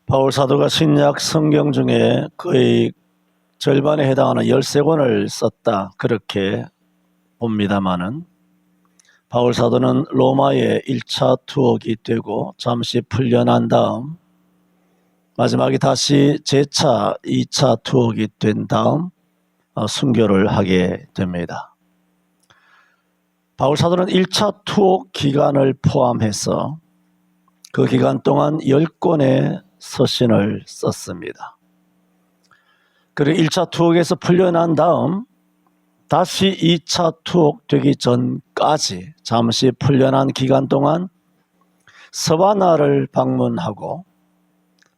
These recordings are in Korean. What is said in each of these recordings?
바울 사도가 신약 성경 중에 거의 절반에 해당하는 13권을 썼다 그렇게 봅니다마는, 바울 사도는 로마에 1차 투옥이 되고 잠시 풀려난 다음 마지막에 다시 재차 2차 투옥이 된 다음 순교를 하게 됩니다. 바울 사도는 1차 투옥 기간을 포함해서 그 기간 동안 10권의 서신을 썼습니다. 그리고 1차 투옥에서 풀려난 다음 다시 2차 투옥 되기 전까지 잠시 풀려난 기간 동안 서바나를 방문하고,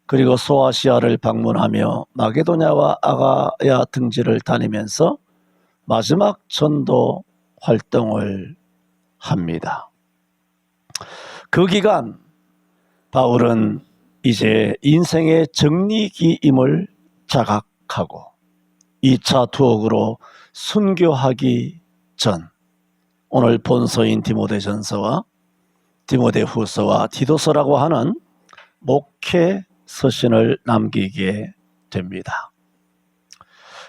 그리고 소아시아를 방문하며 마게도냐와 아가야 등지를 다니면서 마지막 전도 활동을 합니다. 그 기간 바울은 이제 인생의 정리기임을 자각하고 2차 투옥으로 순교하기 전 오늘 본서인 디모데전서와 디모데후서와 디도서라고 하는 목회 서신을 남기게 됩니다.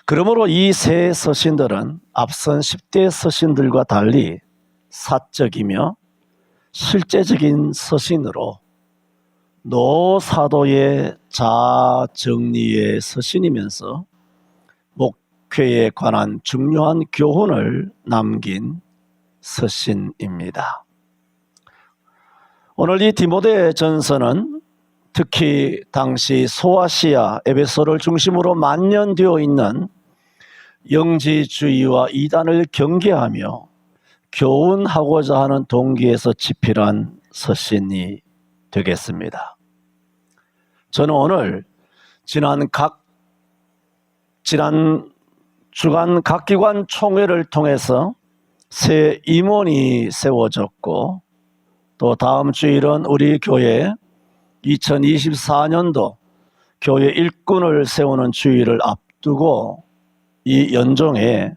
그러므로 이 세 서신들은 앞선 10대 서신들과 달리 사적이며 실제적인 서신으로 노사도의 자아 정리의 서신이면서 목회에 관한 중요한 교훈을 남긴 서신입니다. 오늘 이 디모데전서는 특히 당시 소아시아, 에베소를 중심으로 만연되어 있는 영지주의와 이단을 경계하며 교훈하고자 하는 동기에서 집필한 서신이 되겠습니다. 저는 오늘 지난 주간 각 기관 총회를 통해서 새 임원이 세워졌고, 또 다음 주일은 우리 교회 2024년도 교회 일꾼을 세우는 주일을 앞두고 이 연종에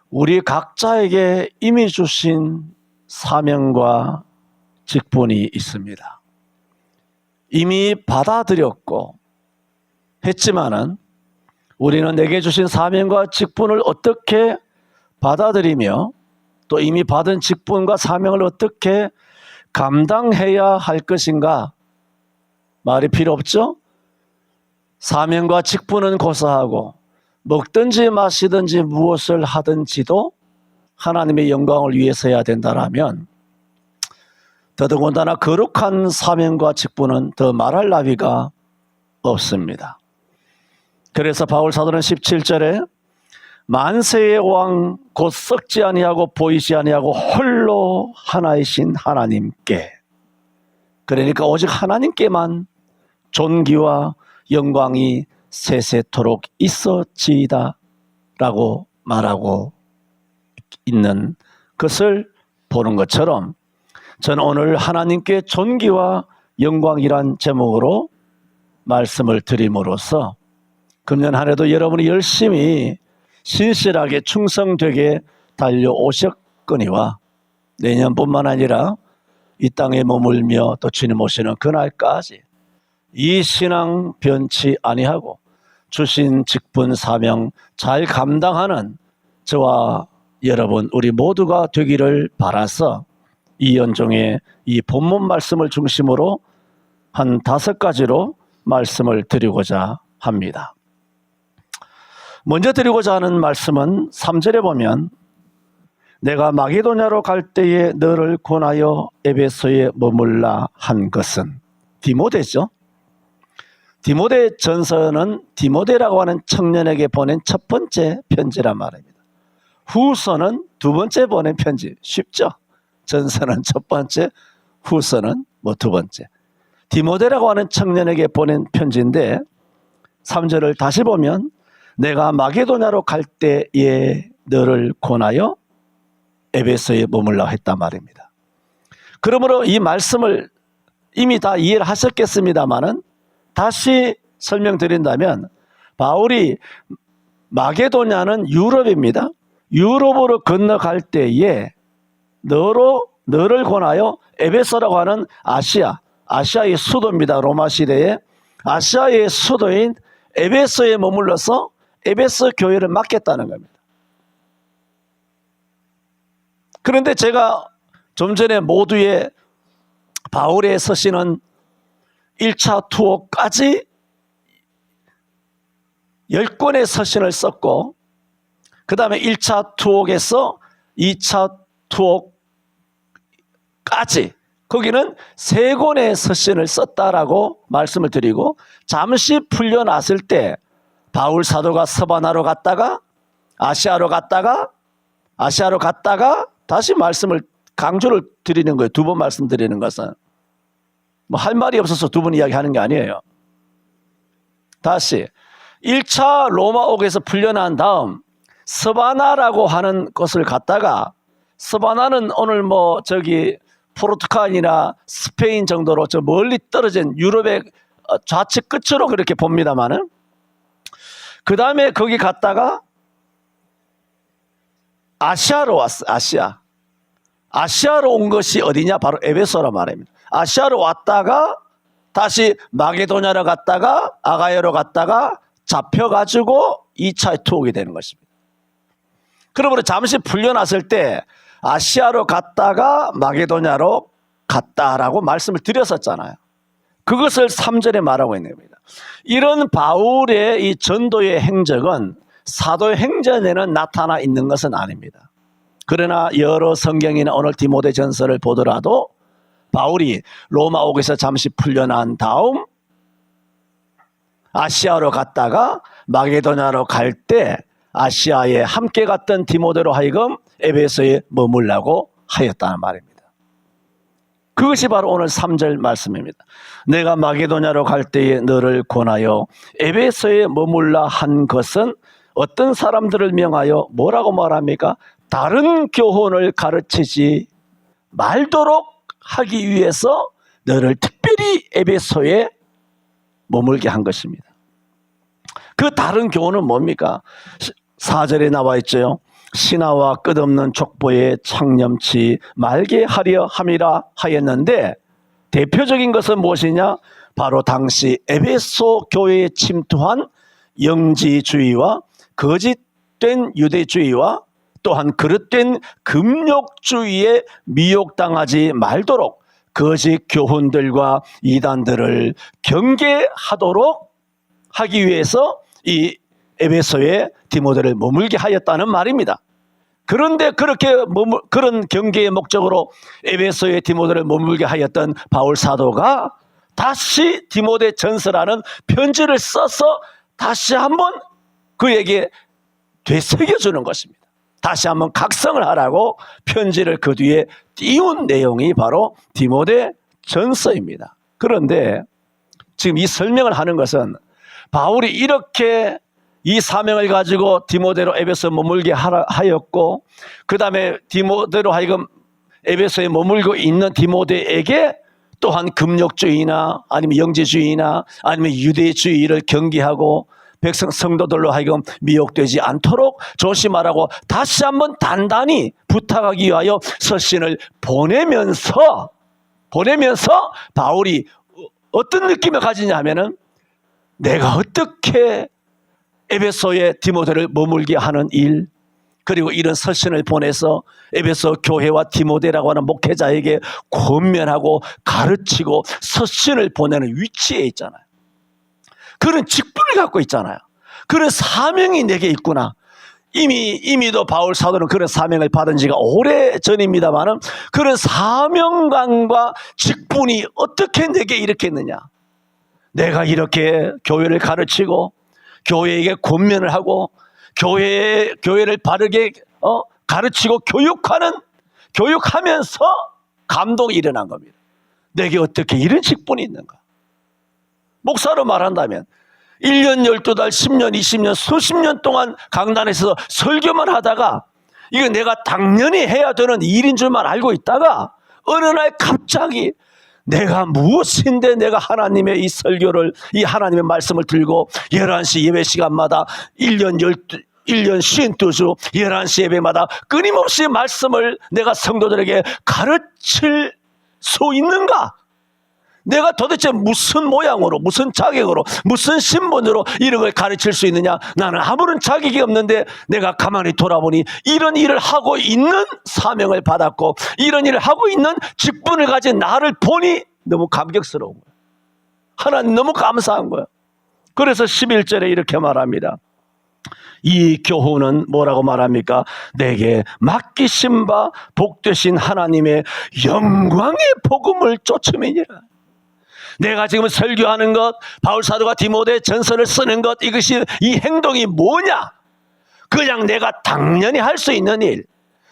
우리 각자에게 이미 주신 사명과 직분이 있습니다. 이미 받아들였고 했지만은 우리는 내게 주신 사명과 직분을 어떻게 받아들이며 또 이미 받은 직분과 사명을 어떻게 감당해야 할 것인가? 말이 필요 없죠? 사명과 직분은 고사하고 먹든지 마시든지 무엇을 하든지도 하나님의 영광을 위해서 해야 된다라면, 더더군다나 거룩한 사명과 직분은 더 말할 나위가 없습니다. 그래서 바울 사도는 17절에 만세의 왕 곧 썩지 아니하고 보이지 아니하고 홀로 하나이신 하나님께, 그러니까 오직 하나님께만 존귀와 영광이 세세토록 있어지이다 라고 말하고 있는 것을 보는 것처럼, 저는 오늘 하나님께 존귀와 영광이란 제목으로 말씀을 드림으로써 금년 한 해도 여러분이 열심히 신실하게 충성되게 달려오셨거니와 내년뿐만 아니라 이 땅에 머물며 또 주님 오시는 그날까지 이 신앙 변치 아니하고 주신 직분 사명 잘 감당하는 저와 여러분 우리 모두가 되기를 바라서 이 연종의 이 본문 말씀을 중심으로 한 5가지로 말씀을 드리고자 합니다. 먼저 드리고자 하는 말씀은 3절에 보면 내가 마게도냐로 갈 때에 너를 권하여 에베소에 머물라 한 것은, 디모데죠. 디모데 전서는 디모데라고 하는 청년에게 보낸 첫 번째 편지란 말입니다. 후서는 두 번째 보낸 편지. 쉽죠? 전서는 첫 번째, 후서는 두 번째. 디모데라고 하는 청년에게 보낸 편지인데 3절을 다시 보면 내가 마게도냐로 갈 때에 너를 권하여 에베소에 머물라 했단 말입니다. 그러므로 이 말씀을 이미 다 이해를 하셨겠습니다마는 다시 설명드린다면, 바울이 마게도냐는 유럽입니다. 유럽으로 건너갈 때에 너를 권하여 에베소라고 하는 아시아의 수도입니다. 로마 시대에 아시아의 수도인 에베소에 머물러서 에베소 교회를 맡겠다는 겁니다. 그런데 제가 좀 전에 모두의 바울의 서신은 1차 투어까지 10권의 서신을 썼고, 그 다음에 1차 투옥에서 2차 투옥까지 거기는 3권의 서신을 썼다라고 말씀을 드리고, 잠시 풀려났을 때 바울 사도가 서바나로 갔다가 아시아로 갔다가 다시 말씀을 강조를 드리는 거예요. 2번 말씀드리는 것은 뭐 할 말이 없어서 2번 이야기하는 게 아니에요. 다시 1차 로마옥에서 풀려난 다음 서바나라고 하는 곳을 갔다가, 서바나는 오늘 뭐 저기 포르투갈이나 스페인 정도로 저 멀리 떨어진 유럽의 좌측 끝으로 그렇게 봅니다만은, 그 다음에 거기 갔다가 아시아로 왔어요. 아시아로 온 것이 어디냐? 바로 에베소라 말입니다. 아시아로 왔다가 다시 마게도냐로 갔다가 아가야로 갔다가 잡혀가지고 2차 투옥이 되는 것입니다. 그러므로 잠시 풀려났을 때 아시아로 갔다가 마게도냐로 갔다라고 말씀을 드렸었잖아요. 그것을 3절에 말하고 있는 겁니다. 이런 바울의 이 전도의 행적은 사도행전에는 나타나 있는 것은 아닙니다. 그러나 여러 성경이나 오늘 디모데전서를 보더라도 바울이 로마옥에서 잠시 풀려난 다음 아시아로 갔다가 마게도냐로 갈 때 아시아에 함께 갔던 디모데로 하여금 에베소에 머물라고 하였다는 말입니다. 그것이 바로 오늘 3절 말씀입니다. 내가 마게도냐로 갈 때에 너를 권하여 에베소에 머물라 한 것은 어떤 사람들을 명하여 뭐라고 말합니까? 다른 교훈을 가르치지 말도록 하기 위해서 너를 특별히 에베소에 머물게 한 것입니다. 그 다른 교훈은 뭡니까? 4절에 나와 있죠. 신하와 끝없는 족보에 창념치 말게 하려 함이라 하였는데, 대표적인 것은 무엇이냐? 바로 당시 에베소 교회에 침투한 영지주의와 거짓된 유대주의와 또한 그릇된 금욕주의에 미혹당하지 말도록 거짓 교훈들과 이단들을 경계하도록 하기 위해서 이 에베소에 디모데를 머물게 하였다는 말입니다. 그런데 그런 경계의 목적으로 에베소에 디모데를 머물게 하였던 바울 사도가 다시 디모데 전서라는 편지를 써서 다시 한번 그에게 되새겨주는 것입니다. 다시 한번 각성을 하라고 편지를 그 뒤에 띄운 내용이 바로 디모데 전서입니다. 그런데 지금 이 설명을 하는 것은 바울이 이렇게 이 사명을 가지고 디모데로 에베소에 머물게 하였고, 그 다음에 디모데로 하여금 에베소에 머물고 있는 디모데에게 또한 금욕주의나 아니면 영지주의나 아니면 유대주의를 경계하고 성도들로 하여금 미혹되지 않도록 조심하라고 다시 한번 단단히 부탁하기 위하여 서신을 보내면서 바울이 어떤 느낌을 가지냐 하면은, 내가 어떻게 에베소에 디모데를 머물게 하는 일, 그리고 이런 서신을 보내서 에베소 교회와 디모데라고 하는 목회자에게 권면하고 가르치고 서신을 보내는 위치에 있잖아요. 그런 직분을 갖고 있잖아요. 그런 사명이 내게 있구나. 이미도 바울 사도는 그런 사명을 받은 지가 오래전입니다만은, 그런 사명감과 직분이 어떻게 내게 일으켰느냐. 내가 이렇게 교회를 가르치고 교회에게 권면을 하고 교회를 바르게 가르치고 교육하면서 감동이 일어난 겁니다. 내게 어떻게 이런 직분이 있는가. 목사로 말한다면 1년 12달 10년 20년 수십 년 동안 강단에서 설교만 하다가 이거 내가 당연히 해야 되는 일인 줄만 알고 있다가 어느 날 갑자기 내가 무엇인데 내가 하나님의 이 설교를, 이 하나님의 말씀을 들고 11시 예배 시간마다 1년 52주 11시 예배마다 끊임없이 말씀을 내가 성도들에게 가르칠 수 있는가? 내가 도대체 무슨 모양으로, 무슨 자격으로, 무슨 신분으로 이런 걸 가르칠 수 있느냐? 나는 아무런 자격이 없는데 내가 가만히 돌아보니 이런 일을 하고 있는 사명을 받았고 이런 일을 하고 있는 직분을 가진 나를 보니 너무 감격스러운 거예요. 하나님 너무 감사한 거예요. 그래서 11절에 이렇게 말합니다. 이 교훈은 뭐라고 말합니까? 내게 맡기신 바 복되신 하나님의 영광의 복음을 쫓음이니라. 내가 지금 설교하는 것, 바울사도가 디모데 전서를 쓰는 것, 이것이 이 행동이 뭐냐? 그냥 내가 당연히 할 수 있는 일,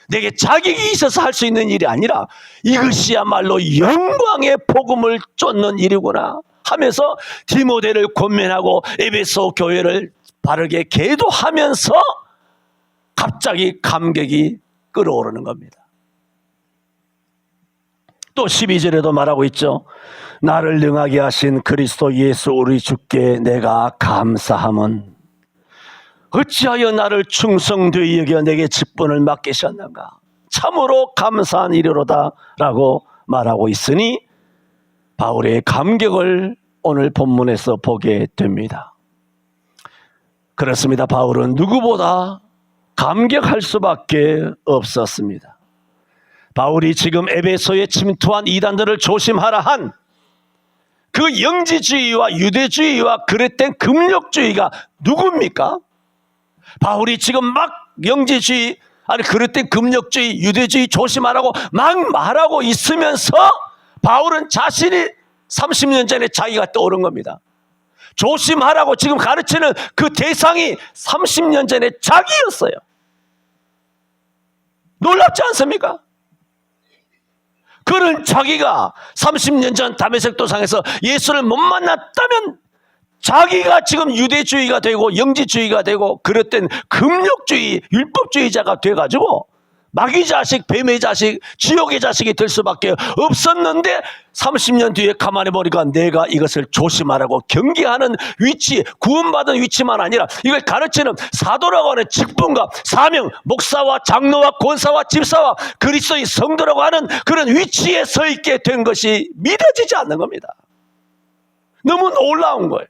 내게 자격이 있어서 할 수 있는 일이 아니라 이것이야말로 영광의 복음을 쫓는 일이구나 하면서 디모데를 권면하고 에베소 교회를 바르게 계도하면서 갑자기 감격이 끓어오르는 겁니다. 또 12절에도 말하고 있죠. 나를 능하게 하신 그리스도 예수 우리 주께 내가 감사함은 어찌하여 나를 충성되이 여겨 내게 직분을 맡기셨는가. 참으로 감사한 일이로다 라고 말하고 있으니 바울의 감격을 오늘 본문에서 보게 됩니다. 그렇습니다. 바울은 누구보다 감격할 수밖에 없었습니다. 바울이 지금 에베소에 침투한 이단들을 조심하라 한 그 영지주의와 유대주의와 그릇된 금욕주의가 누굽니까? 바울이 지금 막 영지주의, 아니 그릇된 금욕주의, 유대주의 조심하라고 막 말하고 있으면서 바울은 자신이 30년 전에 자기가 떠오른 겁니다. 조심하라고 지금 가르치는 그 대상이 30년 전에 자기였어요. 놀랍지 않습니까? 그런 자기가 30년 전 다메섹 도상에서 예수를 못 만났다면 자기가 지금 유대주의가 되고 영지주의가 되고 그릇된 금욕주의, 율법주의자가 돼가지고 마귀 자식, 뱀의 자식, 지옥의 자식이 될 수밖에 없었는데 30년 뒤에 가만히 보니까 내가 이것을 조심하라고 경계하는 위치, 구원받은 위치만 아니라 이걸 가르치는 사도라고 하는 직분과 사명, 목사와 장로와 권사와 집사와 그리스도의 성도라고 하는 그런 위치에 서 있게 된 것이 믿어지지 않는 겁니다. 너무 놀라운 거예요.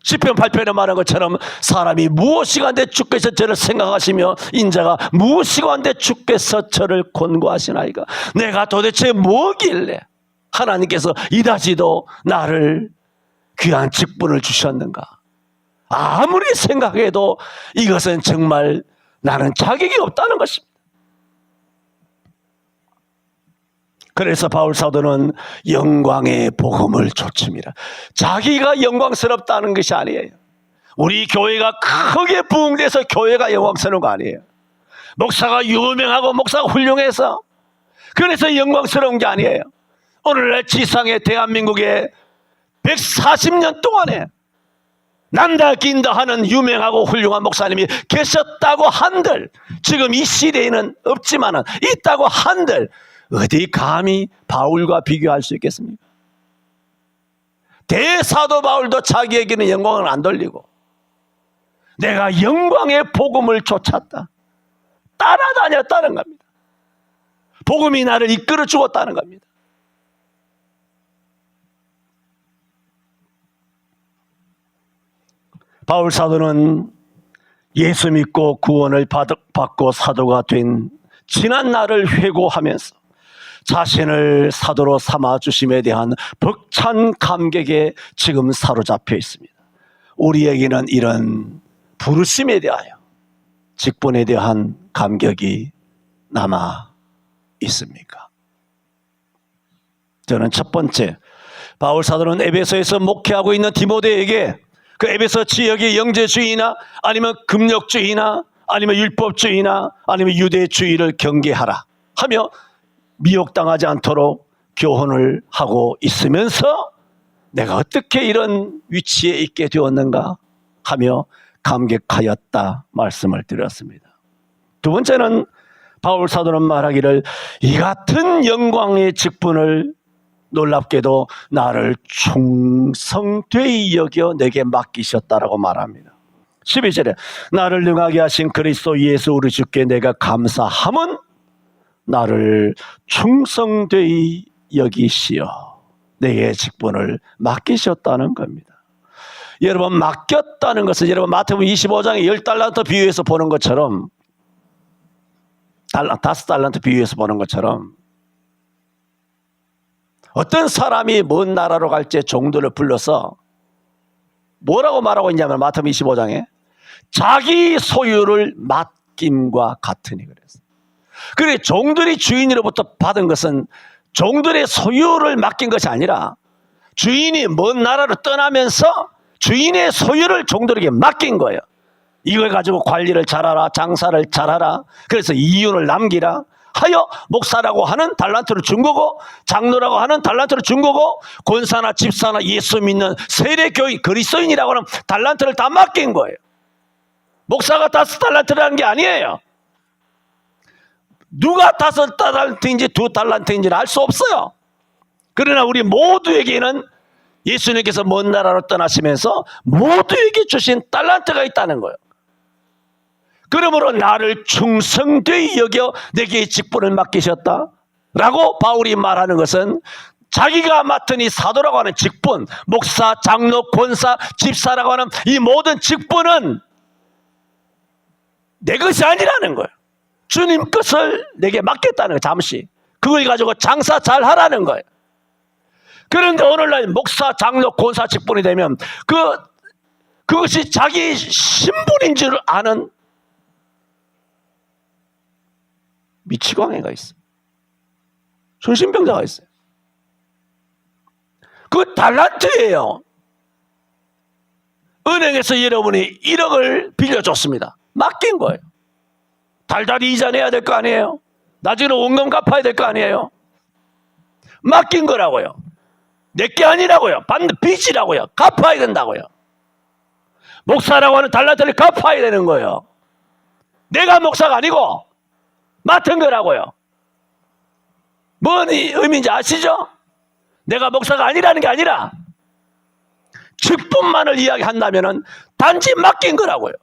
시편 8편에 말한 것처럼 사람이 무엇이간데 주께서 저를 생각하시며 인자가 무엇이간데 주께서 저를 권고하시나이까. 내가 도대체 뭐길래 하나님께서 이다지도 나를 귀한 직분을 주셨는가. 아무리 생각해도 이것은 정말 나는 자격이 없다는 것입니다. 그래서 바울 사도는 영광의 복음을 좇습니다. 자기가 영광스럽다는 것이 아니에요. 우리 교회가 크게 부흥돼서 교회가 영광스러운 거 아니에요. 목사가 유명하고 목사가 훌륭해서 그래서 영광스러운 게 아니에요. 오늘날 지상의 대한민국에 140년 동안에 난다 긴다 하는 유명하고 훌륭한 목사님이 계셨다고 한들, 지금 이 시대에는 없지만은 있다고 한들 어디 감히 바울과 비교할 수 있겠습니까? 대사도 바울도 자기에게는 영광을 안 돌리고 내가 영광의 복음을 쫓았다, 따라다녔다는 겁니다. 복음이 나를 이끌어 주었다는 겁니다. 바울 사도는 예수 믿고 구원을 받고 사도가 된 지난 날을 회고하면서 자신을 사도로 삼아주심에 대한 벅찬 감격에 지금 사로잡혀 있습니다. 우리에게는 이런 부르심에 대하여, 직분에 대한 감격이 남아 있습니까? 저는 첫 번째, 바울 사도는 에베소에서 목회하고 있는 디모데에게 그 에베소 지역의 영재주의나 아니면 금욕주의나 아니면 율법주의나 아니면 유대주의를 경계하라 하며 미혹당하지 않도록 교훈을 하고 있으면서 내가 어떻게 이런 위치에 있게 되었는가 하며 감격하였다 말씀을 드렸습니다. 두 번째는 바울 사도는 말하기를 이 같은 영광의 직분을 놀랍게도 나를 충성되이 여겨 내게 맡기셨다라고 말합니다. 12절에 나를 능하게 하신 그리스도 예수 우리 주께 내가 감사함은 나를 충성되이 여기시어 내게 직분을 맡기셨다는 겁니다. 여러분, 맡겼다는 것은 여러분 마태복음 25장에 10달란트 비유해서 보는 것처럼 5달란트 비유해서 보는 것처럼 어떤 사람이 먼 나라로 갈 때 종들을 불러서 뭐라고 말하고 있냐면 마태복음 25장에 자기 소유를 맡김과 같으니 그랬어요. 그래 종들이 주인으로부터 받은 것은 종들의 소유를 맡긴 것이 아니라 주인이 먼 나라로 떠나면서 주인의 소유를 종들에게 맡긴 거예요. 이걸 가지고 관리를 잘하라, 장사를 잘하라, 그래서 이윤을 남기라 하여 목사라고 하는 달란트를 준 거고, 장로라고 하는 달란트를 준 거고, 권사나 집사나 예수 믿는 세례교인 그리스도인이라고 하는 달란트를 다 맡긴 거예요. 목사가 5달란트라는 게 아니에요. 누가 5달란트인지 2달란트인지는 알 수 없어요. 그러나 우리 모두에게는 예수님께서 먼 나라로 떠나시면서 모두에게 주신 달란트가 있다는 거예요. 그러므로 나를 충성되이 여겨 내게 직분을 맡기셨다 라고 바울이 말하는 것은 자기가 맡은 이 사도라고 하는 직분, 목사, 장로, 권사, 집사라고 하는 이 모든 직분은 내 것이 아니라는 거예요. 주님 것을 내게 맡겼다는 거예요. 잠시 그걸 가지고 장사 잘 하라는 거예요. 그런데 오늘날 목사, 장로, 권사 직분이 되면 그것이 자기 신분인 줄 아는 미치광이가 있어요. 정신병자가 있어요. 그 달란트예요. 은행에서 여러분이 1억을 빌려줬습니다. 맡긴 거예요. 달달이 이자 내야 될 거 아니에요. 나중에 원금 갚아야 될 거 아니에요. 맡긴 거라고요. 내게 아니라고요. 받는 빚이라고요. 갚아야 된다고요. 목사라고 하는 달란트를 갚아야 되는 거예요. 내가 목사가 아니고 맡은 거라고요. 뭔 의미인지 아시죠? 내가 목사가 아니라는 게 아니라 직분만을 이야기한다면 단지 맡긴 거라고요.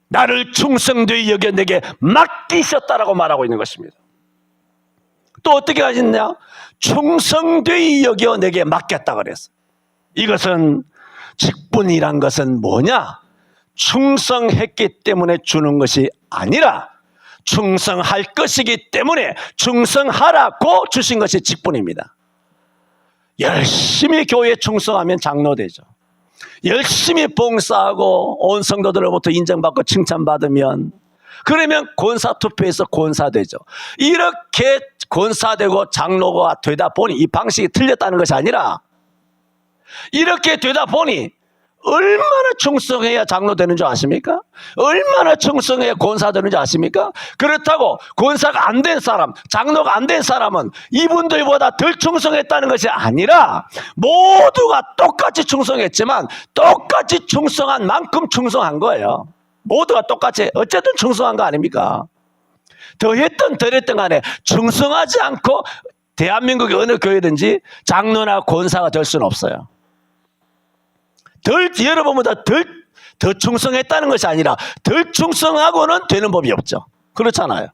나를 충성되이 여겨 내게 맡기셨다라고 말하고 있는 것입니다. 또 어떻게 하셨냐? 충성되이 여겨 내게 맡겼다 그랬어요. 이것은 직분이란 것은 뭐냐? 충성했기 때문에 주는 것이 아니라 충성할 것이기 때문에 충성하라고 주신 것이 직분입니다. 열심히 교회에 충성하면 장로 되죠. 열심히 봉사하고 온 성도들로부터 인정받고 칭찬받으면, 그러면 권사 투표에서 권사 되죠. 이렇게 권사되고 장로가 되다 보니 이 방식이 틀렸다는 것이 아니라 이렇게 되다 보니 얼마나 충성해야 장로 되는 줄 아십니까? 얼마나 충성해야 권사 되는 줄 아십니까? 그렇다고 권사가 안 된 사람, 장로가 안 된 사람은 이분들보다 덜 충성했다는 것이 아니라 모두가 똑같이 충성했지만 똑같이 충성한 만큼 충성한 거예요. 모두가 똑같이 어쨌든 충성한 거 아닙니까? 더했든 덜했든 간에 충성하지 않고 대한민국의 어느 교회든지 장로나 권사가 될 수는 없어요. 여러분보다 더 충성했다는 것이 아니라 덜 충성하고는 되는 법이 없죠. 그렇잖아요.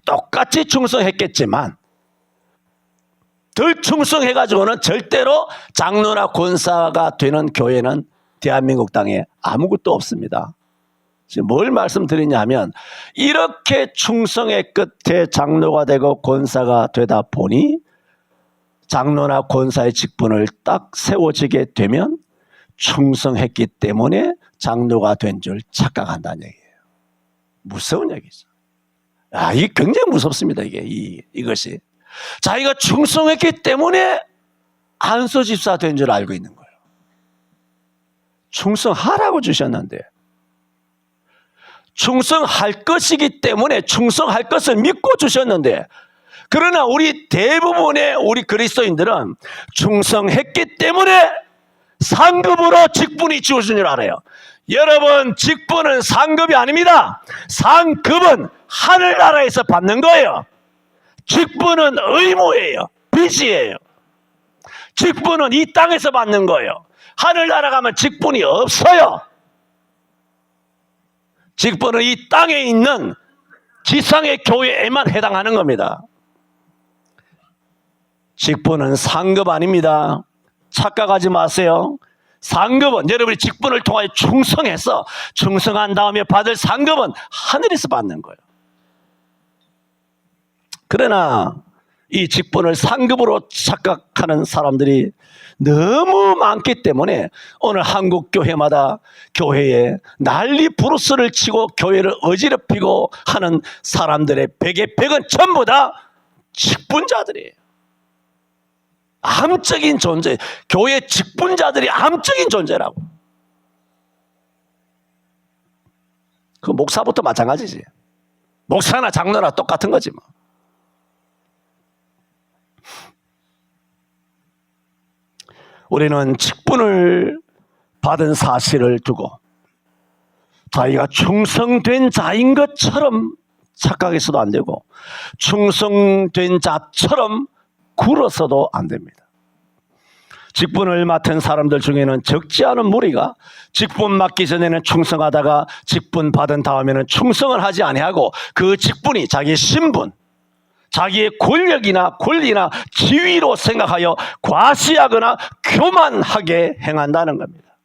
똑같이 충성했겠지만 덜 충성해가지고는 절대로 장로나 권사가 되는 교회는 대한민국 땅에 아무것도 없습니다. 지금 뭘 말씀드리냐면 이렇게 충성의 끝에 장로가 되고 권사가 되다 보니 장로나 권사의 직분을 딱 세워지게 되면 충성했기 때문에 장로가 된 줄 착각한다는 얘기예요. 무서운 얘기죠. 이게 굉장히 무섭습니다. 이것이 자기가 충성했기 때문에 안수 집사 된 줄 알고 있는 거예요. 충성하라고 주셨는데, 충성할 것이기 때문에 충성할 것을 믿고 주셨는데, 그러나 우리 대부분의 우리 그리스도인들은 충성했기 때문에 상급으로 직분이 주어진 줄 알아요. 여러분, 직분은 상급이 아닙니다. 상급은 하늘나라에서 받는 거예요. 직분은 의무예요. 빚이에요. 직분은 이 땅에서 받는 거예요. 하늘나라 가면 직분이 없어요. 직분은 이 땅에 있는 지상의 교회에만 해당하는 겁니다. 직분은 상급 아닙니다. 착각하지 마세요. 상급은 여러분이 직분을 통하여 충성해서 충성한 다음에 받을 상급은 하늘에서 받는 거예요. 그러나 이 직분을 상급으로 착각하는 사람들이 너무 많기 때문에 오늘 한국 교회마다 교회에 난리 부르스를 치고 교회를 어지럽히고 하는 사람들의 100의 100은 전부 다 직분자들이에요. 암적인 존재, 교회 직분자들이 암적인 존재라고. 그 목사부터 마찬가지지. 목사나 장로나 똑같은 거지 뭐. 우리는 직분을 받은 사실을 두고 자기가 충성된 자인 것처럼 착각해서도 안 되고 충성된 자처럼 굴어서도 안 됩니다. 직분을 맡은 사람들 중에는 적지 않은 무리가 직분 맡기 전에는 충성하다가 직분 받은 다음에는 충성을 하지 아니하고 그 직분이 자기의 신분, 자기의 권력이나 권리나 지위로 생각하여 과시하거나 교만하게 행한다는 겁니다.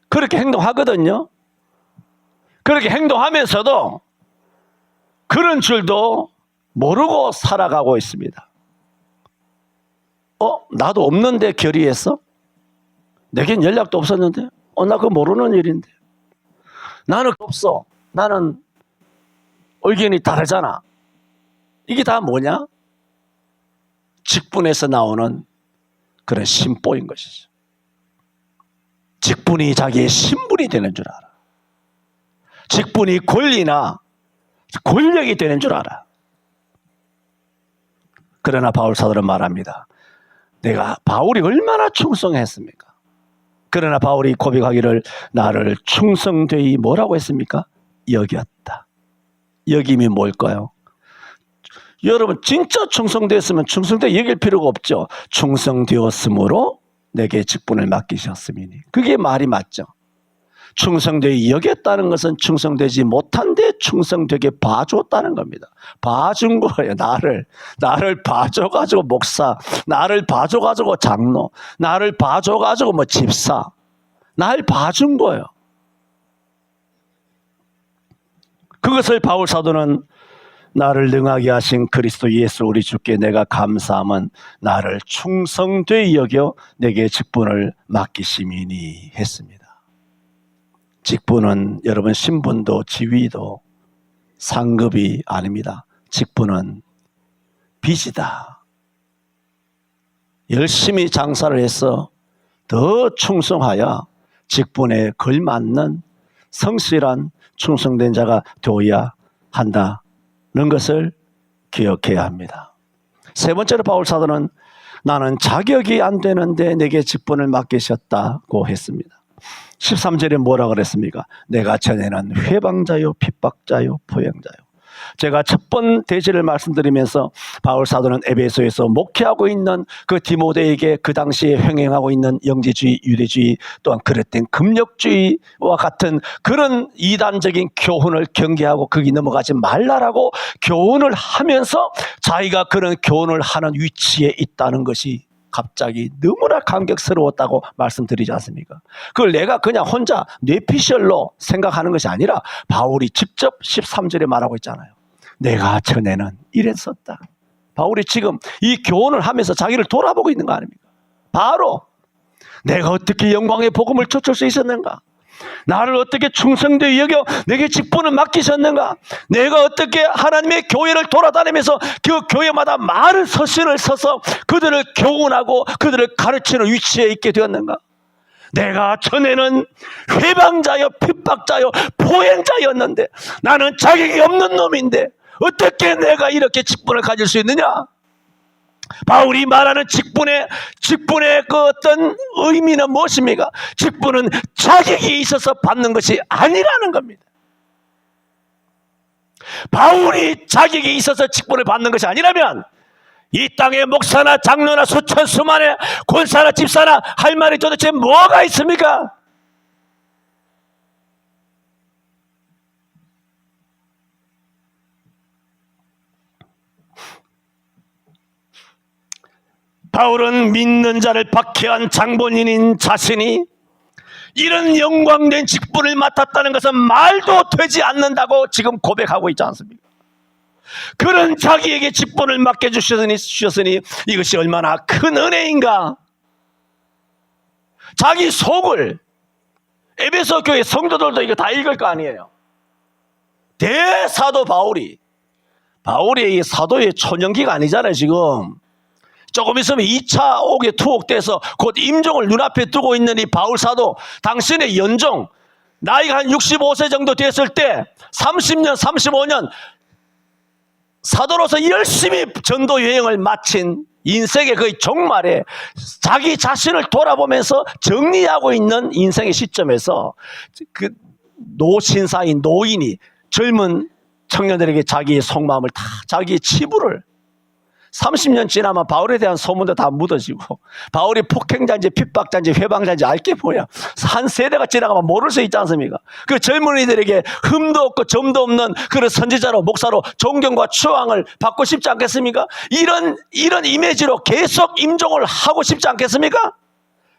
그렇게 행동하거든요. 그렇게 행동하면서도 그런 줄도 모르고 살아가고 있습니다. 나도 없는데 결의했어? 내겐 연락도 없었는데? 나 그거 모르는 일인데. 나는 없어. 나는 의견이 다르잖아. 이게 다 뭐냐? 직분에서 나오는 그런 심보인 것이죠. 직분이 자기의 신분이 되는 줄 알아. 직분이 권리나 권력이 되는 줄 알아. 그러나 바울 사도는 말합니다. 바울이 얼마나 충성했습니까? 그러나 바울이 고백하기를 나를 충성되이 뭐라고 했습니까? 여겼다. 여김이 뭘까요? 여러분 진짜 충성되었으면 충성되 여길 필요가 없죠. 충성되었으므로 내게 직분을 맡기셨음이니. 그게 말이 맞죠. 충성되이 여겼다는 것은 충성되지 못한데 충성되게 봐줬다는 겁니다. 봐준 거예요. 나를 봐줘가지고 목사, 나를 봐줘가지고 장로, 나를 봐줘가지고 뭐 집사, 날 봐준 거예요. 그것을 바울 사도는 나를 능하게 하신 그리스도 예수 우리 주께 내가 감사함은 나를 충성되이 여겨 내게 직분을 맡기심이니 했습니다. 직분은 여러분 신분도 지위도 상급이 아닙니다. 직분은 빚이다. 열심히 장사를 해서 더 충성하여 직분에 걸맞는 성실한 충성된 자가 되어야 한다는 것을 기억해야 합니다. 세 번째로 바울 사도는 나는 자격이 안 되는데 내게 직분을 맡기셨다고 했습니다. 13절에 뭐라 그랬습니까? 내가 전에는 회방자요 핍박자요 포형자요. 제가 첫 번 대지를 말씀드리면서 바울 사도는 에베소에서 목회하고 있는 그 디모데에게 그 당시에 횡행하고 있는 영지주의, 유대주의 또한 그릇된 금력주의와 같은 그런 이단적인 교훈을 경계하고 거기 넘어가지 말라라고 교훈을 하면서 자기가 그런 교훈을 하는 위치에 있다는 것이 갑자기 너무나 감격스러웠다고 말씀드리지 않습니까? 그걸 내가 그냥 혼자 뇌피셜로 생각하는 것이 아니라 바울이 직접 13절에 말하고 있잖아요. 내가 전에는 이랬었다. 바울이 지금 이 교훈을 하면서 자기를 돌아보고 있는 거 아닙니까? 바로 내가 어떻게 영광의 복음을 쫓을 수 있었는가? 나를 어떻게 충성되이 여겨 내게 직분을 맡기셨는가? 내가 어떻게 하나님의 교회를 돌아다니면서 그 교회마다 많은 서신을 써서 그들을 교훈하고 그들을 가르치는 위치에 있게 되었는가? 내가 전에는 회방자여 핍박자여 포행자였는데 나는 자격이 없는 놈인데 어떻게 내가 이렇게 직분을 가질 수 있느냐? 바울이 말하는 직분의 그 어떤 의미는 무엇입니까? 직분은 자격이 있어서 받는 것이 아니라는 겁니다. 바울이 자격이 있어서 직분을 받는 것이 아니라면 이 땅에 목사나 장로나 수천 수만의 권사나 집사나 할 말이 도대체 뭐가 있습니까? 바울은 믿는 자를 박해한 장본인인 자신이 이런 영광된 직분을 맡았다는 것은 말도 되지 않는다고 지금 고백하고 있지 않습니까? 그런 자기에게 직분을 맡겨주셨으니 이것이 얼마나 큰 은혜인가. 자기 속을, 에베소 교회 성도들도 이거 다 읽을 거 아니에요. 대사도 바울이 이 사도의 초년기가 아니잖아요. 지금 조금 있으면 2차 옥에 투옥돼서 곧 임종을 눈앞에 두고 있는 이 바울 사도, 당신의 연종, 나이가 한 65세 정도 됐을 때 30년 35년 사도로서 열심히 전도 여행을 마친 인생의 거의 종말에 자기 자신을 돌아보면서 정리하고 있는 인생의 시점에서 그 노신사인 노인이 젊은 청년들에게 자기의 속마음을 다, 자기의 치부를, 30년 지나면 바울에 대한 소문도 다 묻어지고, 바울이 폭행자인지 핍박자인지 회방자인지 알게 뭐야. 한 세대가 지나가면 모를 수 있지 않습니까? 그 젊은이들에게 흠도 없고 점도 없는 그런 선지자로, 목사로 존경과 추앙을 받고 싶지 않겠습니까? 이런 이미지로 계속 임종을 하고 싶지 않겠습니까?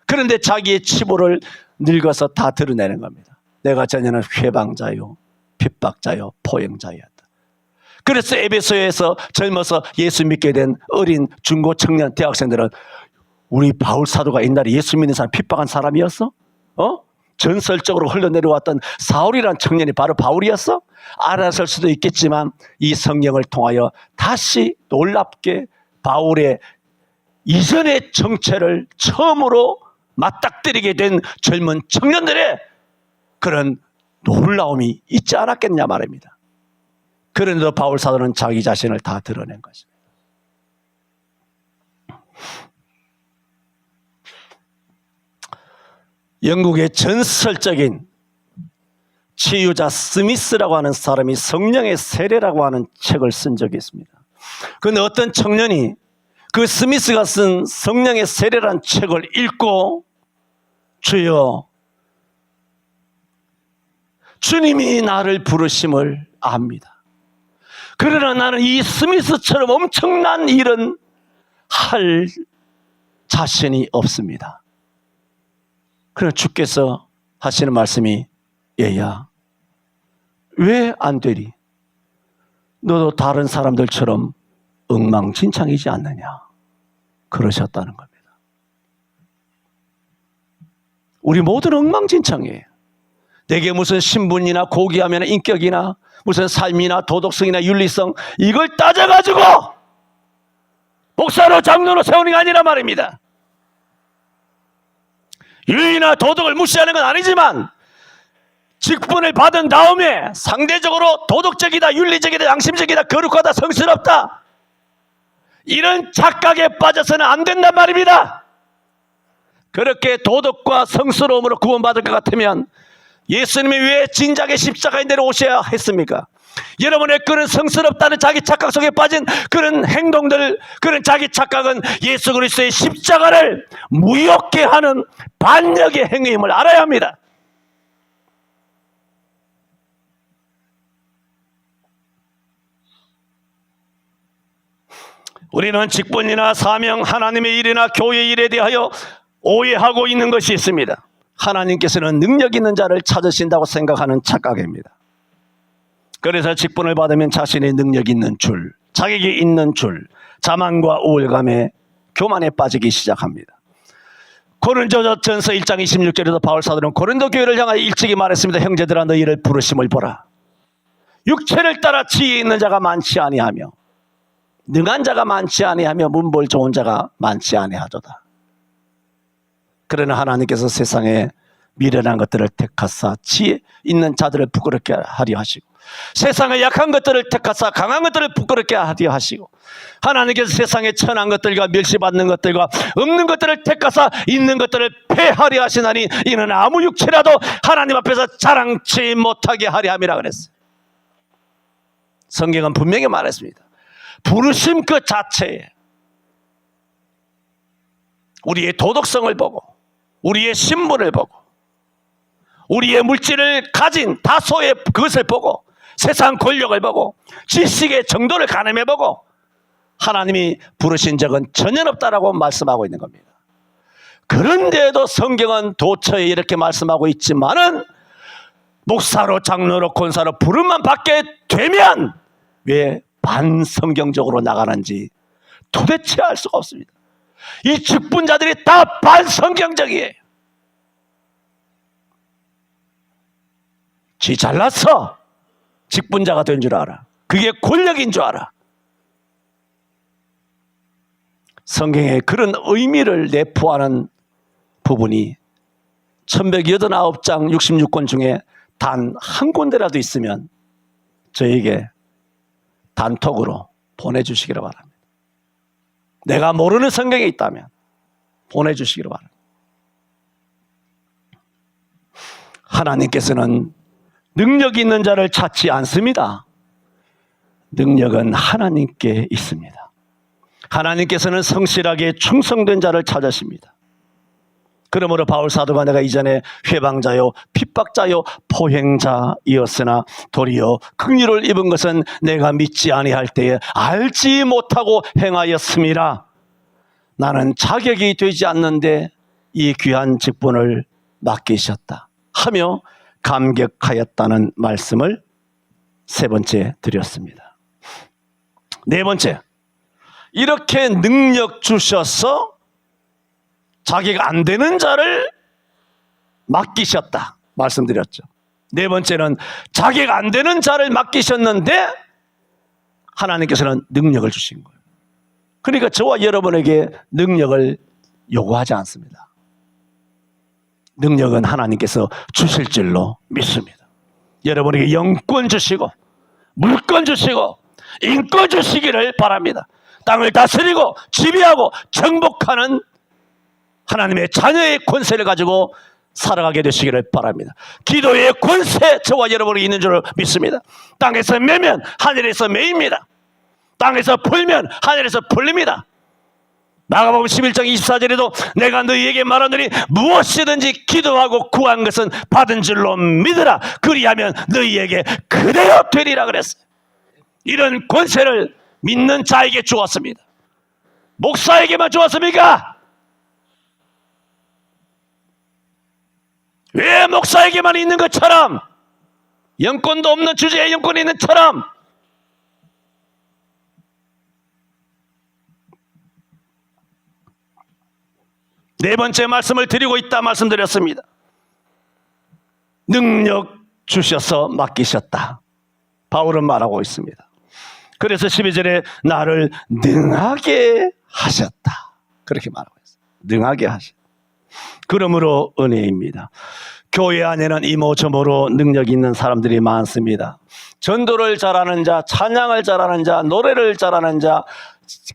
그런데 자기의 치부를 늙어서 다 드러내는 겁니다. 내가 전에는 회방자요, 핍박자요, 포행자였다. 그래서 에베소에서 젊어서 예수 믿게 된 어린 중고 청년 대학생들은, 우리 바울 사도가 옛날에 예수 믿는 사람 핍박한 사람이었어? 전설적으로 흘러내려왔던 사울이라는 청년이 바로 바울이었어? 알았을 수도 있겠지만 이 성경을 통하여 다시 놀랍게 바울의 이전의 정체를 처음으로 맞닥뜨리게 된 젊은 청년들의 그런 놀라움이 있지 않았겠냐 말입니다. 그런데도 바울 사도는 자기 자신을 다 드러낸 것입니다. 영국의 전설적인 치유자 스미스라고 하는 사람이 성령의 세례라고 하는 책을 쓴 적이 있습니다. 그런데 어떤 청년이 그 스미스가 쓴 성령의 세례라는 책을 읽고, 주여, 주님이 나를 부르심을 압니다. 그러나 나는 이 스미스처럼 엄청난 일은 할 자신이 없습니다. 그러나 주께서 하시는 말씀이, 얘야, 왜 안 되리? 너도 다른 사람들처럼 엉망진창이지 않느냐? 그러셨다는 겁니다. 우리 모두는 엉망진창이에요. 내게 무슨 신분이나 고귀함이나 인격이나 무슨 삶이나 도덕성이나 윤리성, 이걸 따져가지고 목사로 장로로 세우는 게 아니란 말입니다. 윤리나 도덕을 무시하는 건 아니지만 직분을 받은 다음에 상대적으로 도덕적이다, 윤리적이다, 양심적이다, 거룩하다, 성스럽다, 이런 착각에 빠져서는 안 된단 말입니다. 그렇게 도덕과 성스러움으로 구원받을 것 같으면 예수님이 왜 진작에 십자가에 내려오셔야 했습니까? 여러분의 그런 성스럽다는 자기 착각 속에 빠진 그런 행동들, 그런 자기 착각은 예수 그리스도의 십자가를 무욕케 하는 반역의 행위임을 알아야 합니다. 우리는 직분이나 사명, 하나님의 일이나 교회 일에 대하여 오해하고 있는 것이 있습니다. 하나님께서는 능력 있는 자를 찾으신다고 생각하는 착각입니다. 그래서 직분을 받으면 자신의 능력 있는 줄, 자격이 있는 줄, 자만과 우월감에 교만에 빠지기 시작합니다. 고린도전서 1장 26절에도 바울 사도는 고린도 교회를 향하여 일찍이 말했습니다. 형제들아, 너희를 부르심을 보라. 육체를 따라 지혜 있는 자가 많지 아니하며 능한 자가 많지 아니하며 문벌 좋은 자가 많지 아니하도다. 그러나 하나님께서 세상에 미련한 것들을 택하사 지혜 있는 자들을 부끄럽게 하려 하시고, 세상의 약한 것들을 택하사 강한 것들을 부끄럽게 하려 하시고, 하나님께서 세상의 천한 것들과 멸시받는 것들과 없는 것들을 택하사 있는 것들을 폐하려 하시나니 이는 아무 육체라도 하나님 앞에서 자랑치 못하게 하려 함이라 그랬어요. 성경은 분명히 말했습니다. 부르심 그 자체에 우리의 도덕성을 보고, 우리의 신분을 보고, 우리의 물질을 가진 다소의 그것을 보고, 세상 권력을 보고, 지식의 정도를 가늠해 보고, 하나님이 부르신 적은 전혀 없다라고 말씀하고 있는 겁니다. 그런데도 성경은 도처에 이렇게 말씀하고 있지만은 목사로, 장로로, 권사로 부름만 받게 되면 왜 반성경적으로 나가는지 도대체 알 수가 없습니다. 이 직분자들이 다 반성경적이에요. 지 잘났어 직분자가 된 줄 알아. 그게 권력인 줄 알아. 성경에 그런 의미를 내포하는 부분이 1189장 66권 중에 단 한 군데라도 있으면 저에게 단톡으로 보내주시기를 바랍니다. 내가 모르는 성경에 있다면 보내주시기를 바랍니다. 하나님께서는 능력 있는 자를 찾지 않습니다. 능력은 하나님께 있습니다. 하나님께서는 성실하게 충성된 자를 찾으십니다. 그러므로 바울 사도가 내가 이전에 회방자요 핍박자요 포행자이었으나 도리어 긍휼을 입은 것은 내가 믿지 아니할 때에 알지 못하고 행하였음이라. 나는 자격이 되지 않는데 이 귀한 직분을 맡기셨다 하며 감격하였다는 말씀을 세 번째 드렸습니다. 네 번째, 이렇게 능력 주셔서 자기가 안 되는 자를 맡기셨다 말씀드렸죠. 네 번째는 자기가 안 되는 자를 맡기셨는데 하나님께서는 능력을 주신 거예요. 그러니까 저와 여러분에게 능력을 요구하지 않습니다. 능력은 하나님께서 주실 줄로 믿습니다. 여러분에게 영권 주시고 물권 주시고 인권 주시기를 바랍니다. 땅을 다스리고 지배하고 정복하는 하나님의 자녀의 권세를 가지고 살아가게 되시기를 바랍니다. 기도의 권세 저와 여러분이 있는 줄 믿습니다. 땅에서 매면 하늘에서 매입니다. 땅에서 풀면 하늘에서 풀립니다. 마가복음 11장 24절에도 내가 너희에게 말하노니 무엇이든지 기도하고 구한 것은 받은 줄로 믿으라. 그리하면 너희에게 그대로 되리라 그랬어요. 이런 권세를 믿는 자에게 주었습니다. 목사에게만 주었습니까? 왜 목사에게만 있는 것처럼, 영권도 없는 주제에 영권이 있는 것처럼 네 번째 말씀을 드리고 있다 말씀드렸습니다. 능력 주셔서 맡기셨다. 바울은 말하고 있습니다. 그래서 12절에 나를 능하게 하셨다. 그렇게 말하고 있어요. 능하게 하셨다. 그러므로 은혜입니다. 교회 안에는 이모저모로 능력 있는 사람들이 많습니다. 전도를 잘하는 자, 찬양을 잘하는 자, 노래를 잘하는 자,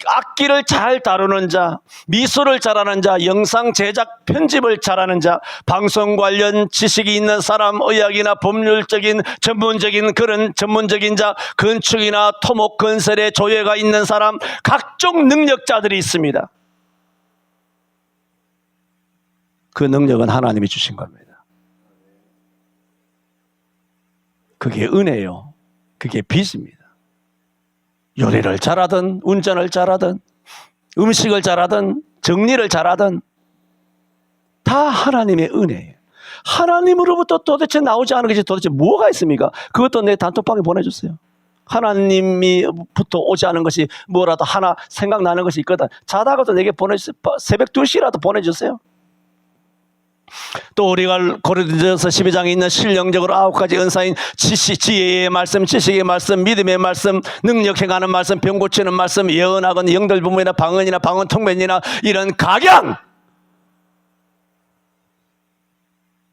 악기를 잘 다루는 자, 미술을 잘하는 자, 영상 제작 편집을 잘하는 자, 방송 관련 지식이 있는 사람, 의학이나 법률적인 전문적인 그런 전문적인 자, 건축이나 토목 건설에 조예가 있는 사람, 각종 능력자들이 있습니다. 그 능력은 하나님이 주신 겁니다. 그게 은혜요. 그게 빚입니다. 요리를 잘하든 운전을 잘하든 음식을 잘하든 정리를 잘하든 다 하나님의 은혜예요. 하나님으로부터 도대체 나오지 않은 것이 도대체 뭐가 있습니까? 그것도 내 단톡방에 보내주세요. 하나님이부터 오지 않은 것이 뭐라도 하나 생각나는 것이 있거든. 자다가도 내게 보내주세요. 새벽 2시라도 보내주세요. 또 우리가 고린도전서 12장에 있는 실령적으로 9가지 은사인 지혜의 말씀, 지식의 말씀, 믿음의 말씀, 능력 행하는 말씀, 병 고치는 말씀, 예언하건 영들 부모이나 방언이나 방언 통변이나 이런 각양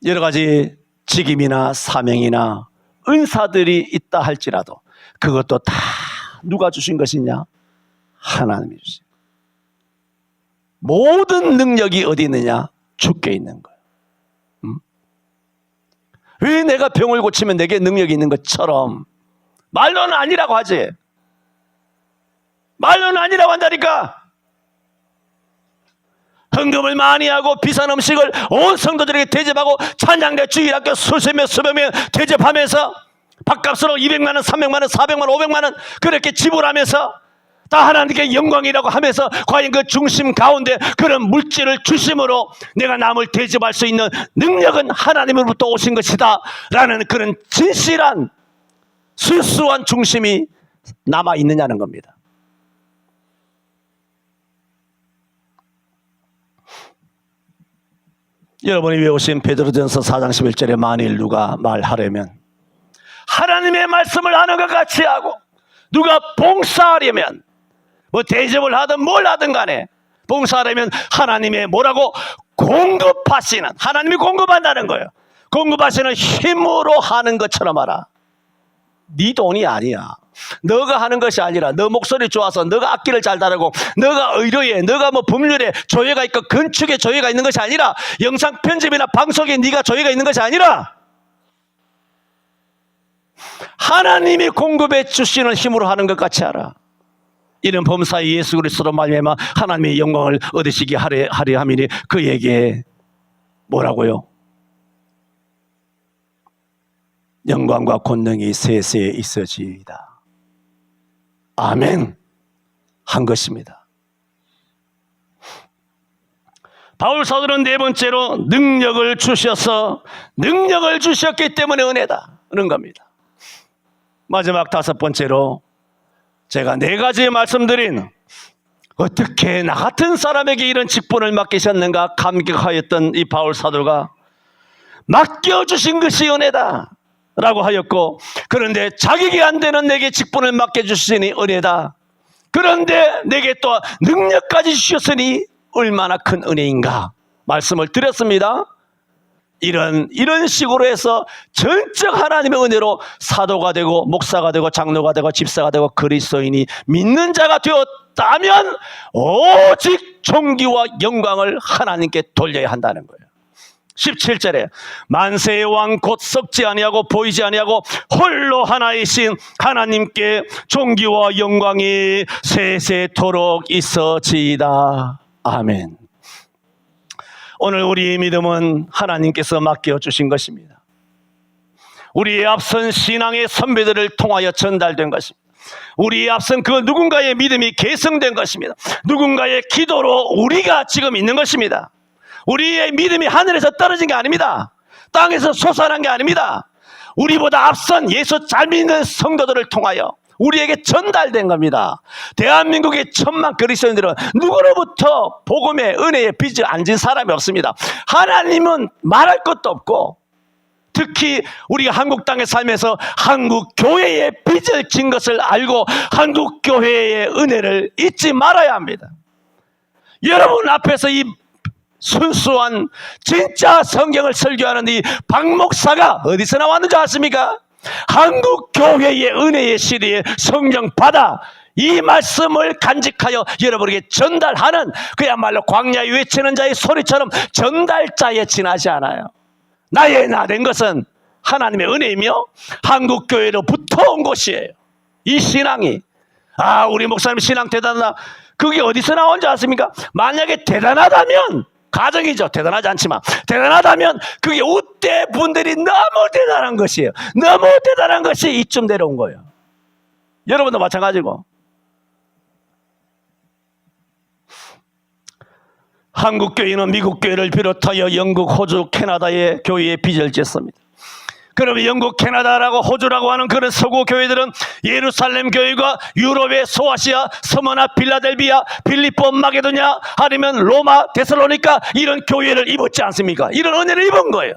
여러 가지 직임이나 사명이나 은사들이 있다 할지라도 그것도 다 누가 주신 것이냐? 하나님이 주신. 모든 능력이 어디 있느냐? 주께 있는 거예요. 왜 내가 병을 고치면 내게 능력이 있는 것처럼 말로는 아니라고 하지. 말로는 아니라고 한다니까. 헌금을 많이 하고 비싼 음식을 온 성도들에게 대접하고 찬양대 주일학교 수십명 수백명 대접하면서 밥값으로 200만 원, 300만 원, 400만 원, 500만 원 그렇게 지불하면서 다 하나님께 영광이라고 하면서 과연 그 중심 가운데 그런 물질을 주심으로 내가 남을 대접할 수 있는 능력은 하나님으로부터 오신 것이다 라는 그런 진실한 순수한 중심이 남아 있느냐는 겁니다. 여러분이 외우신 베드로전서 4장 11절에 만일 누가 말하려면 하나님의 말씀을 하는 것 같이 하고 누가 봉사하려면 뭐 대접을 하든 뭘 하든 간에 봉사하려면 하나님의 뭐라고 공급하시는, 하나님이 공급한다는 거예요. 공급하시는 힘으로 하는 것처럼 하라. 네 돈이 아니야. 너가 하는 것이 아니라 너 목소리 좋아서 너가 악기를 잘 다루고 너가 의료에 너가 뭐 법률에 조예가 있고 건축에 조예가 있는 것이 아니라 영상 편집이나 방송에 네가 조예가 있는 것이 아니라 하나님이 공급해 주시는 힘으로 하는 것 같이 하라. 이는 범사의 예수 그리스도로 말미암아 하나님의 영광을 얻으시게 하려 함이니 그에게 뭐라고요? 영광과 권능이 세세에 있어지이다. 아멘. 한 것입니다. 바울 사도는 네 번째로 능력을 주셨기 때문에 은혜다는 겁니다. 마지막 다섯 번째로 제가 네 가지 말씀드린 어떻게 나 같은 사람에게 이런 직분을 맡기셨는가 감격하였던 이 바울 사도가 맡겨주신 것이 은혜다 라고 하였고, 그런데 자격이 안 되는 내게 직분을 맡겨주시니 은혜다. 그런데 내게 또 능력까지 주셨으니 얼마나 큰 은혜인가 말씀을 드렸습니다. 이런 식으로 해서 전적 하나님의 은혜로 사도가 되고 목사가 되고 장로가 되고 집사가 되고 그리스도인이 믿는 자가 되었다면 오직 존귀와 영광을 하나님께 돌려야 한다는 거예요. 17절에 만세의 왕 곧 썩지 아니하고 보이지 아니하고 홀로 하나이신 하나님께 존귀와 영광이 세세토록 있어지이다. 아멘. 오늘 우리의 믿음은 하나님께서 맡겨주신 것입니다. 우리의 앞선 신앙의 선배들을 통하여 전달된 것입니다. 우리의 앞선 그 누군가의 믿음이 계승된 것입니다. 누군가의 기도로 우리가 지금 있는 것입니다. 우리의 믿음이 하늘에서 떨어진 게 아닙니다. 땅에서 솟아난 게 아닙니다. 우리보다 앞선 예수 잘 믿는 성도들을 통하여 우리에게 전달된 겁니다. 대한민국의 천만 그리스도인들은 누구로부터 복음의 은혜의 빚을 안 진 사람이 없습니다. 하나님은 말할 것도 없고, 특히 우리가 한국 땅에 살면서 한국 교회의 빚을 진 것을 알고 한국 교회의 은혜를 잊지 말아야 합니다. 여러분 앞에서 이 순수한 진짜 성경을 설교하는 이 박 목사가 어디서 나왔는지 아십니까? 한국 교회의 은혜의 시리에 성경 받아 이 말씀을 간직하여 여러분에게 전달하는 그야말로 광야에 외치는 자의 소리처럼 전달자에 지나지 않아요. 나의 나 된 것은 하나님의 은혜이며 한국 교회로부터 온 것이에요. 이 신앙이 우리 목사님 신앙 대단하다. 그게 어디서 나온지 아십니까? 만약에 대단하다면 가정이죠. 대단하지 않지만 대단하다면 그게 우대 분들이 너무 대단한 것이에요. 너무 대단한 것이 이쯤 내려온 거예요. 여러분도 마찬가지고 한국 교회는 미국 교회를 비롯하여 영국, 호주, 캐나다의 교회에 빚을 졌습니다. 그러면 영국, 캐나다라고 호주라고 하는 그런 서구 교회들은 예루살렘 교회가 유럽의 소아시아, 서머나, 빌라델비아, 빌립보, 마게도냐 아니면 로마, 데살로니가 이런 교회를 입었지 않습니까? 이런 은혜를 입은 거예요.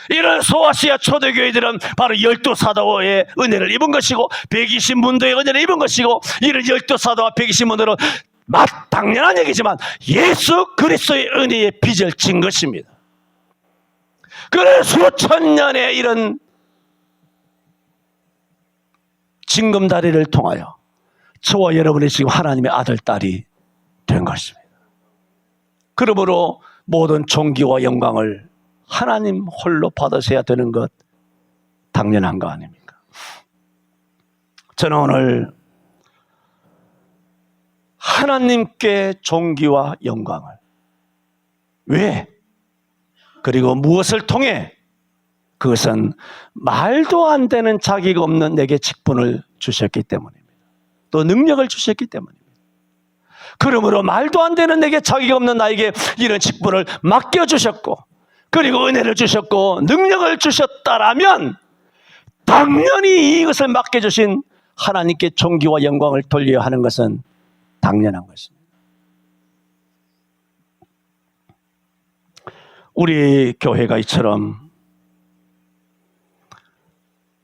이런 소아시아 초대교회들은 바로 12사도의 은혜를 입은 것이고 120문도의 은혜를 입은 것이고, 이런 12사도와 120문도는 당연한 얘기지만 예수 그리스도의 은혜의 빚을 진 것입니다. 그래 수천 년의 이런 징검다리를 통하여 저와 여러분이 지금 하나님의 아들, 딸이 된 것입니다. 그러므로 모든 존귀와 영광을 하나님 홀로 받으셔야 되는 것 당연한 거 아닙니까? 저는 오늘 하나님께 존귀와 영광을 왜? 그리고 무엇을 통해? 그것은 말도 안 되는 자격 없는 내게 직분을 주셨기 때문입니다. 또 능력을 주셨기 때문입니다. 그러므로 말도 안 되는 내게 자격 없는 나에게 이런 직분을 맡겨주셨고, 그리고 은혜를 주셨고 능력을 주셨다라면 당연히 이것을 맡겨주신 하나님께 존귀와 영광을 돌려야 하는 것은 당연한 것입니다. 우리 교회가 이처럼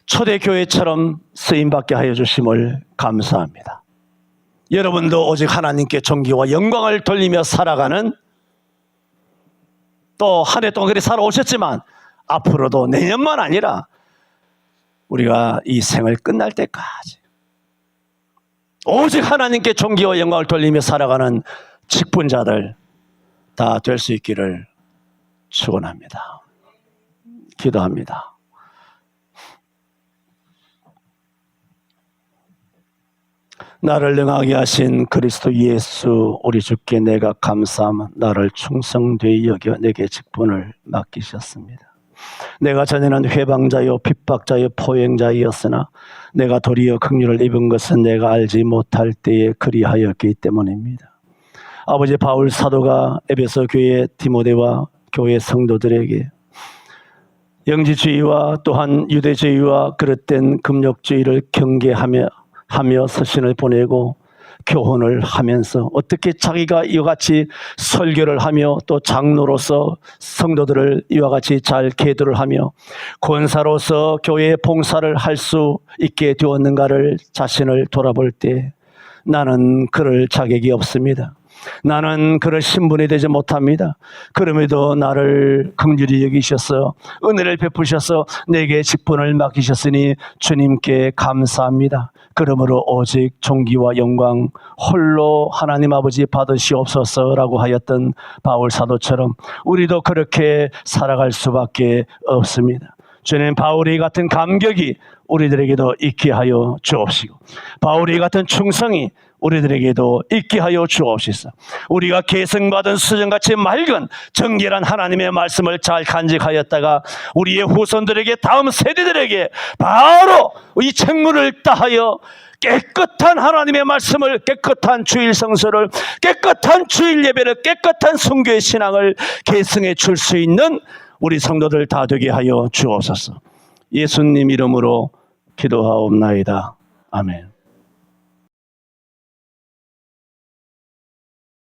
초대교회처럼 쓰임받게 하여 주심을 감사합니다. 여러분도 오직 하나님께 존귀와 영광을 돌리며 살아가는, 또 한 해 동안 그렇게 살아오셨지만 앞으로도 내년만 아니라 우리가 이 생을 끝날 때까지 오직 하나님께 존귀와 영광을 돌리며 살아가는 직분자들 다 될 수 있기를 축원합니다. 기도합니다. 나를 능하게 하신 그리스도 예수 우리 주께 내가 감사함. 나를 충성되이 여겨 내게 직분을 맡기셨습니다. 내가 전에는 회방자요 핍박자요 포행자이었으나 내가 도리어 긍휼을 입은 것은 내가 알지 못할 때에 그리하였기 때문입니다. 아버지, 바울 사도가 에베소 교회 디모데와 교회 성도들에게 영지주의와 또한 유대주의와 그릇된 금욕주의를 경계하며 서신을 보내고 교훈을 하면서 어떻게 자기가 이와 같이 설교를 하며 또 장로로서 성도들을 이와 같이 잘 계도를 하며 권사로서 교회의 봉사를 할 수 있게 되었는가를 자신을 돌아볼 때 나는 그럴 자격이 없습니다. 나는 그럴 신분이 되지 못합니다. 그럼에도 나를 긍휼히 여기셔서 은혜를 베푸셔서 내게 직분을 맡기셨으니 주님께 감사합니다. 그러므로 오직 존귀와 영광 홀로 하나님 아버지 받으시옵소서라고 하였던 바울 사도처럼 우리도 그렇게 살아갈 수밖에 없습니다. 주님, 바울이 같은 감격이 우리들에게도 있게 하여 주옵시고, 바울이 같은 충성이 우리들에게도 있게 하여 주옵시서. 우리가 계승받은 수정같이 맑은 정결한 하나님의 말씀을 잘 간직하였다가 우리의 후손들에게, 다음 세대들에게 바로 이 책무를 다하여 깨끗한 하나님의 말씀을, 깨끗한 주일 성서를, 깨끗한 주일 예배를, 깨끗한 순교의 신앙을 계승해 줄 수 있는 우리 성도들 다 되게 하여 주옵소서. 예수님 이름으로 기도하옵나이다. 아멘.